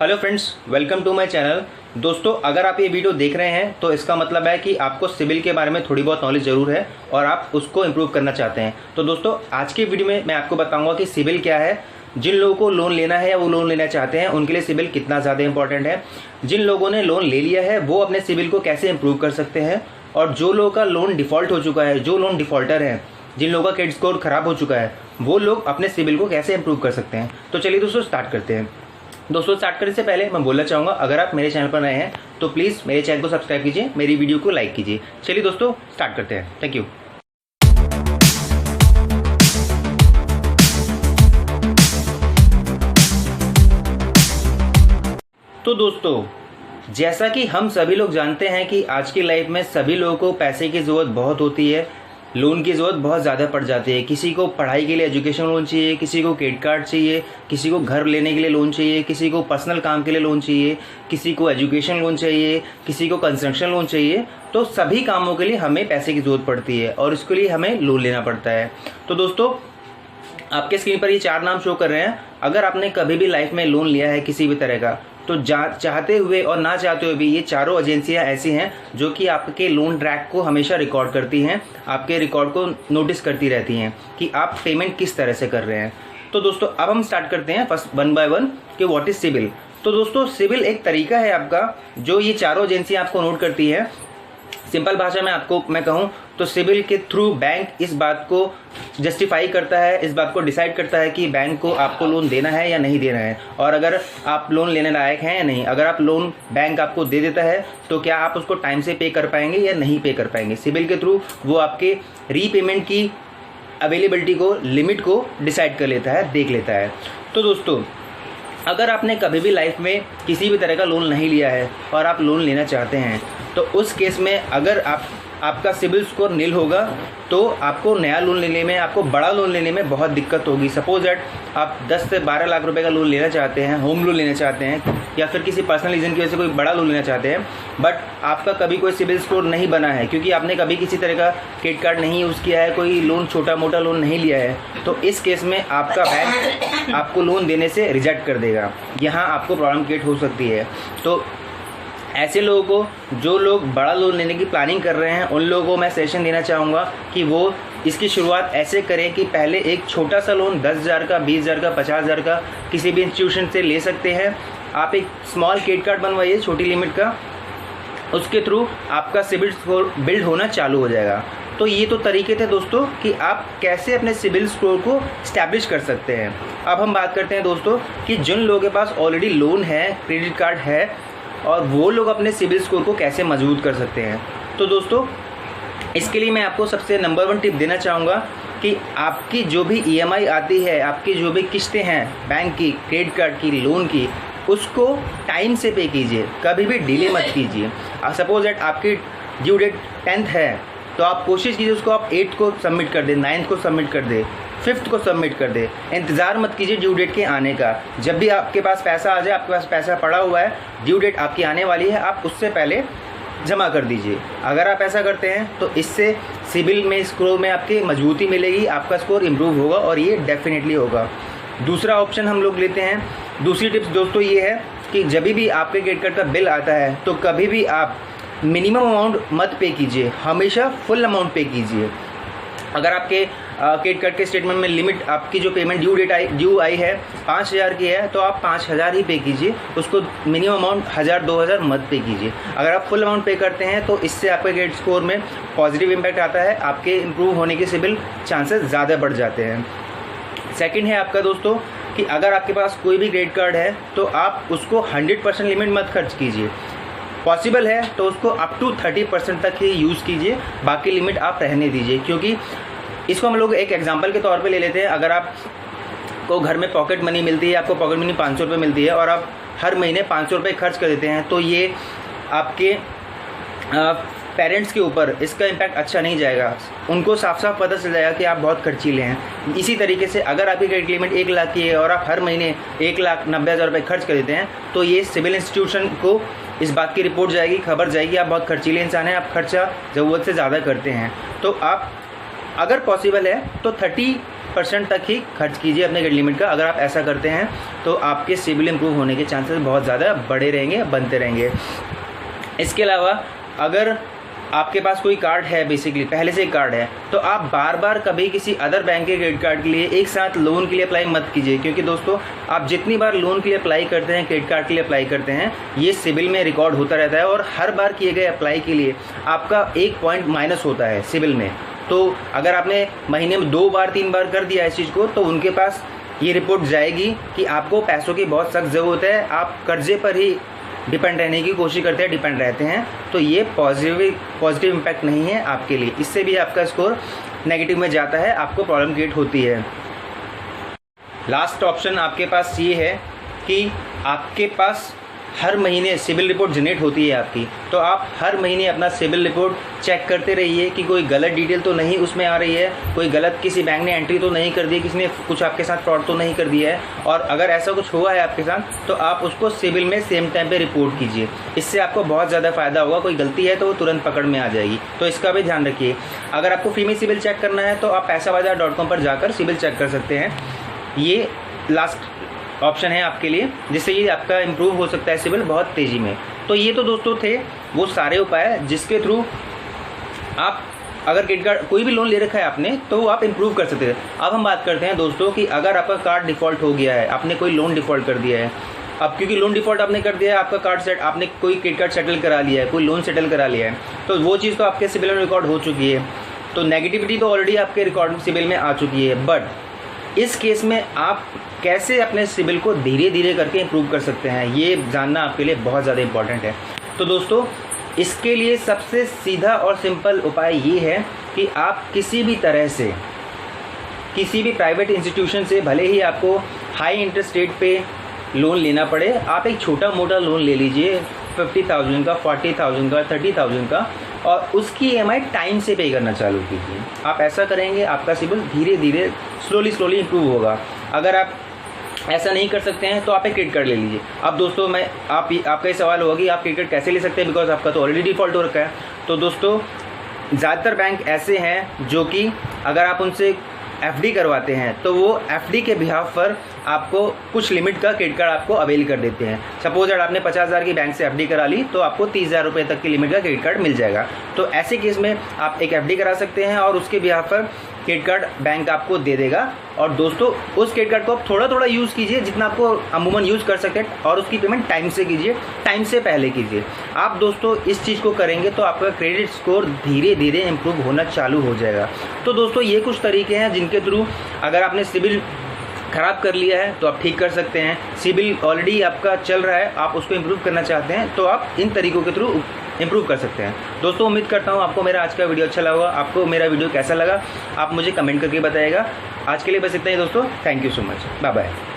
Hello friends, welcome to my channel. दोस्तों, अगर आप ये वीडियो देख रहे हैं तो इसका मतलब है कि आपको सिविल के बारे में थोड़ी बहुत नॉलेज ज़रूर है और आप उसको इम्प्रूव करना चाहते हैं। तो दोस्तों, आज की वीडियो में मैं आपको बताऊंगा कि सिविल क्या है, जिन लोगों को लोन लेना है या वो लोन लेना चाहते हैं उनके लिए सिविल कितना ज़्यादा इंपॉर्टेंट है, जिन लोगों ने लोन ले लिया है वो अपने सिविल को कैसे इम्प्रूव कर सकते हैं, और जो लोगों का लोन डिफ़ॉल्ट हो चुका है, जो लोन डिफ़ॉल्टर है, जिन लोगों का क्रेडिट स्कोर खराब हो चुका है, वो लोग अपने सिविल को कैसे इम्प्रूव कर सकते हैं। तो चलिए दोस्तों, स्टार्ट करते हैं। दोस्तों, स्टार्ट करने से पहले मैं बोलना चाहूँगा, अगर आप मेरे चैनल पर नए हैं तो प्लीज़ मेरे चैनल को सब्सक्राइब कीजिए, मेरी वीडियो को लाइक कीजिए। चलिए दोस्तों, स्टार्ट करते हैं। Thank you. तो दोस्तों, जैसा कि हम सभी लोग जानते हैं कि आज की लाइफ में सभी लोगों को पैसे की ज़रूरत बहुत होती है, लोन की ज़रूरत बहुत ज़्यादा पड़ जाती है। किसी को पढ़ाई के लिए एजुकेशन लोन चाहिए, किसी को क्रेडिट कार्ड चाहिए, किसी को घर लेने के लिए लोन चाहिए, किसी को पर्सनल काम के लिए लोन चाहिए, किसी को एजुकेशन लोन चाहिए, किसी को कंस्ट्रक्शन लोन चाहिए। तो सभी कामों के लिए हमें पैसे की ज़रूरत पड़ती है और इसके लिए हमें लोन लेना पड़ता है। तो दोस्तों, आपके स्क्रीन पर ये 4 नाम शो कर रहे हैं। अगर आपने कभी भी लाइफ में लोन लिया है किसी भी तरह का, तो चाहते हुए और ना चाहते हुए भी ये चारों एजेंसियां ऐसी हैं जो कि आपके लोन ट्रैक को हमेशा रिकॉर्ड करती हैं, आपके रिकॉर्ड को नोटिस करती रहती हैं कि आप पेमेंट किस तरह से कर रहे हैं। तो दोस्तों, अब हम स्टार्ट करते हैं फर्स्ट वन बाय वन कि व्हाट इज सिविल। तो दोस्तों, सिविल एक तरीका है आपका जो ये चारों एजेंसियां आपको नोट करती है। सिंपल भाषा में आपको मैं कहूं तो सिविल के थ्रू बैंक इस बात को जस्टिफाई करता है, इस बात को डिसाइड करता है कि बैंक को आपको लोन देना है या नहीं देना है, और अगर आप लोन लेने लायक हैं या नहीं। अगर आप लोन बैंक आपको दे देता है तो क्या आप उसको टाइम से पे कर पाएंगे या नहीं पे कर पाएंगे। सिविल के थ्रू वो आपके रीपेमेंट की अवेलेबिलिटी को, लिमिट को डिसाइड कर लेता है, देख लेता है। तो दोस्तों, अगर आपने कभी भी लाइफ में किसी भी तरह का लोन नहीं लिया है और आप लोन लेना चाहते हैं, तो उस केस में अगर आपका सिविल स्कोर नील होगा तो आपको नया लोन लेने में, आपको बड़ा लोन लेने में बहुत दिक्कत होगी। सपोज दैट आप 10 से 12 लाख रुपए का लोन लेना चाहते हैं, होम लोन लेना चाहते हैं, या फिर किसी पर्सनल रीज़न की वजह से कोई बड़ा लोन लेना चाहते हैं, बट आपका कभी कोई सिविल स्कोर नहीं बना है क्योंकि आपने कभी किसी तरह का क्रेडिट कार्ड नहीं यूज़ किया है, कोई लोन, छोटा मोटा लोन नहीं लिया है, तो इस केस में आपका बैंक आपको लोन देने से रिजेक्ट कर देगा। यहाँ आपको प्रॉब्लम क्रिएट हो सकती है। तो ऐसे लोगों को, जो लोग बड़ा लोन लेने की प्लानिंग कर रहे हैं, उन लोगों को मैं सजेशन देना चाहूँगा कि वो इसकी शुरुआत ऐसे करें कि पहले एक छोटा सा लोन 10,000 का, 20,000 का, 50,000 का किसी भी इंस्टीट्यूशन से ले सकते हैं। आप एक स्मॉल क्रेडिट कार्ड बनवाइए छोटी लिमिट का, उसके थ्रू आपका सिविल स्कोर बिल्ड होना चालू हो जाएगा। तो ये तो तरीके थे दोस्तों कि आप कैसे अपने सिविल स्कोर को स्टैब्लिश कर सकते हैं। अब हम बात करते हैं दोस्तों कि जिन लोगों के पास ऑलरेडी लोन है, क्रेडिट कार्ड है, और वो लोग अपने सिविल स्कोर को कैसे मजबूत कर सकते हैं। तो दोस्तों, इसके लिए मैं आपको सबसे नंबर 1 टिप देना चाहूँगा कि आपकी जो भी EMI आती है, आपकी जो भी किस्तें हैं बैंक की, क्रेडिट कार्ड की, लोन की, उसको टाइम से पे कीजिए, कभी भी डिले मत कीजिए। सपोज दैट आपकी ड्यू डेट 10th है तो आप कोशिश कीजिए उसको आप 8th को सबमिट कर दें, 9th को सबमिट कर दें, 5th को सबमिट कर दे। इंतज़ार मत कीजिए ड्यू डेट के आने का। जब भी आपके पास पैसा आ जाए, आपके पास पैसा पड़ा हुआ है, ड्यू डेट आपकी आने वाली है, आप उससे पहले जमा कर दीजिए। अगर आप ऐसा करते हैं तो इससे सिविल में, स्कोर में आपकी मजबूती मिलेगी, आपका स्कोर इम्प्रूव होगा, और ये डेफिनेटली होगा। दूसरा ऑप्शन हम लोग लेते हैं। दूसरी टिप्स दोस्तों ये है कि जब भी आपके क्रेडिट कार्ड का बिल आता है तो कभी भी आप मिनिमम अमाउंट मत पे कीजिए, हमेशा फुल अमाउंट पे कीजिए। अगर आपके क्रेडिट कार्ड के स्टेटमेंट में लिमिट, आपकी जो पेमेंट ड्यू आई है 5,000 की है, तो आप 5,000 ही पे कीजिए, उसको मिनिमम अमाउंट 1,000 2,000 मत पे कीजिए। अगर आप फुल अमाउंट पे करते हैं तो इससे आपके क्रेडिट स्कोर में पॉजिटिव इम्पैक्ट आता है, आपके इम्प्रूव होने के सिविल चांसेस ज़्यादा बढ़ जाते हैं। सेकेंड है आपका दोस्तों कि अगर आपके पास कोई भी क्रेडिट कार्ड है तो आप उसको 100% लिमिट मत खर्च कीजिए। पॉसिबल है तो उसको अप टू 30% तक ही यूज़ कीजिए, बाकी लिमिट आप रहने दीजिए। क्योंकि इसको हम लोग एक एग्जांपल के तौर पे ले लेते हैं। अगर आप को घर में पॉकेट मनी मिलती है, आपको पॉकेट मनी 500 रुपये मिलती है और आप हर महीने 500 रुपये खर्च कर देते हैं, तो ये आपके पेरेंट्स के ऊपर इसका इम्पैक्ट अच्छा नहीं जाएगा। उनको साफ साफ पता चल जाएगा कि आप बहुत खर्चीले हैं। इसी तरीके से अगर आपकी क्रेडिट लिमिट 1 लाख की है और आप हर महीने 1,90,000 रुपये खर्च कर देते हैं, तो ये सिविल इंस्टीट्यूशन को इस बात की रिपोर्ट जाएगी, खबर जाएगी, आप बहुत खर्चीले इंसान हैं, आप खर्चा ज़रूरत से ज़्यादा करते हैं। तो आप अगर पॉसिबल है तो 50% तक ही खर्च कीजिए अपने क्रेडिट लिमिट का। अगर आप ऐसा करते हैं तो आपके सिबिल इंप्रूव होने के चांसेस बहुत ज़्यादा बड़े रहेंगे, बनते रहेंगे। इसके अलावा अगर आपके पास कोई कार्ड है, बेसिकली पहले से एक कार्ड है, तो आप बार बार कभी किसी अदर बैंक के क्रेडिट कार्ड के लिए एक साथ लोन के लिए अप्लाई मत कीजिए, क्योंकि दोस्तों आप जितनी बार लोन के लिए अप्लाई करते हैं, क्रेडिट कार्ड के लिए अप्लाई करते हैं, ये सिबिल में रिकॉर्ड होता रहता है और हर बार किए गए अप्लाई के लिए आपका 1 पॉइंट माइनस होता है सिबिल में। तो अगर आपने महीने में 2 बार 3 बार कर दिया इस चीज़ को, तो उनके पास ये रिपोर्ट जाएगी कि आपको पैसों की बहुत सख्त ज़रूरत है, आप कर्जे पर ही डिपेंड रहने की कोशिश करते हैं, डिपेंड रहते हैं। तो ये पॉजिटिव इम्पैक्ट नहीं है आपके लिए, इससे भी आपका स्कोर नेगेटिव में जाता है, आपको प्रॉब्लम क्रिएट होती है। लास्ट ऑप्शन आपके पास ये है कि आपके पास हर महीने सिबिल रिपोर्ट जनरेट होती है आपकी, तो आप हर महीने अपना सिबिल रिपोर्ट चेक करते रहिए कि कोई गलत डिटेल तो नहीं उसमें आ रही है, कोई गलत किसी बैंक ने एंट्री तो नहीं कर दी, किसी ने कुछ आपके साथ फ्रॉड तो नहीं कर दिया है। और अगर ऐसा कुछ हुआ है आपके साथ तो आप उसको सिबिल में सेम टाइम पे रिपोर्ट कीजिए, इससे आपको बहुत ज़्यादा फ़ायदा होगा। कोई गलती है तो वो तुरंत पकड़ में आ जाएगी, तो इसका भी ध्यान रखिए। अगर आपको फ्री में सिबिल चेक करना है तो आप पैसाबाजार.com पर जाकर सिबिल चेक कर सकते हैं। ये लास्ट ऑप्शन है आपके लिए, जिससे ये आपका इम्प्रूव हो सकता है सिबिल बहुत तेज़ी में। तो ये तो दोस्तों थे वो सारे उपाय जिसके थ्रू आप अगर क्रेडिट कार्ड कोई भी लोन ले रखा है आपने तो आप इम्प्रूव कर सकते हैं। अब हम बात करते हैं दोस्तों कि अगर आपका कार्ड डिफ़ॉल्ट हो गया है, आपने कोई लोन डिफ़ॉल्ट कर दिया है, अब क्योंकि लोन डिफ़ॉल्ट आपने कर दिया है, आपका कार्ड सेट, आपने कोई क्रेडिट कार्ड सेटल करा लिया है, कोई लोन सेटल करा लिया है, तो वो चीज़ तो आपके सिबिल में रिकॉर्ड हो चुकी है, तो नेगेटिविटी तो ऑलरेडी आपके रिकॉर्ड सिबिल में आ चुकी है। बट इस केस में आप कैसे अपने सिबिल को धीरे धीरे करके इम्प्रूव कर सकते हैं, ये जानना आपके लिए बहुत ज़्यादा इम्पॉर्टेंट है। तो दोस्तों इसके लिए सबसे सीधा और सिंपल उपाय ये है कि आप किसी भी तरह से, किसी भी प्राइवेट इंस्टीट्यूशन से, भले ही आपको हाई इंटरेस्ट रेट पे लोन लेना पड़े, आप एक छोटा मोटा लोन ले लीजिए 50,000 का, 40,000 का, 30,000 का, और उसकी EMI टाइम से पे करना चालू कीजिए। आप ऐसा करेंगे आपका सिबिल धीरे धीरे स्लोली इम्प्रूव होगा। अगर आप ऐसा नहीं कर सकते हैं तो आप एक क्रेडिट कार्ड ले लीजिए। अब दोस्तों आपका ये सवाल होगा कि आप क्रेडिट कार्ड कैसे ले सकते हैं, बिकॉज आपका तो ऑलरेडी डिफ़ॉल्ट हो रखा है। तो दोस्तों ज़्यादातर बैंक ऐसे हैं जो कि अगर आप उनसे FD करवाते हैं तो वो FD के बिहाफ पर आपको कुछ लिमिट का क्रेडिट कार्ड आपको अवेल कर देते हैं। सपोज अगर आपने 50,000 की बैंक से FD करा ली तो आपको 30,000 रुपये तक की लिमिट का क्रेडिट कार्ड मिल जाएगा। तो ऐसे केस में आप एक FD करा सकते हैं और उसके बिहाफ पर क्रेडिट कार्ड बैंक आपको दे देगा। और दोस्तों उस क्रेडिट कार्ड को आप थोड़ा थोड़ा यूज़ कीजिए, जितना आपको अमूमन यूज़ कर सकते हैं, और उसकी पेमेंट टाइम से कीजिए, टाइम से पहले कीजिए। आप दोस्तों इस चीज़ को करेंगे तो आपका क्रेडिट स्कोर धीरे धीरे इम्प्रूव होना चालू हो जाएगा। तो दोस्तों ये कुछ तरीके हैं जिनके थ्रू अगर आपने सिबिल ख़राब कर लिया है तो आप ठीक कर सकते हैं। सिबिल ऑलरेडी आपका चल रहा है, आप उसको इम्प्रूव करना चाहते हैं तो आप इन तरीकों के थ्रू इम्प्रूव कर सकते हैं। दोस्तों उम्मीद करता हूँ आपको मेरा आज का वीडियो अच्छा लगा। आपको मेरा वीडियो कैसा लगा आप मुझे कमेंट करके बताइएगा। आज के लिए बस इतना ही दोस्तों, thank you so much, bye bye.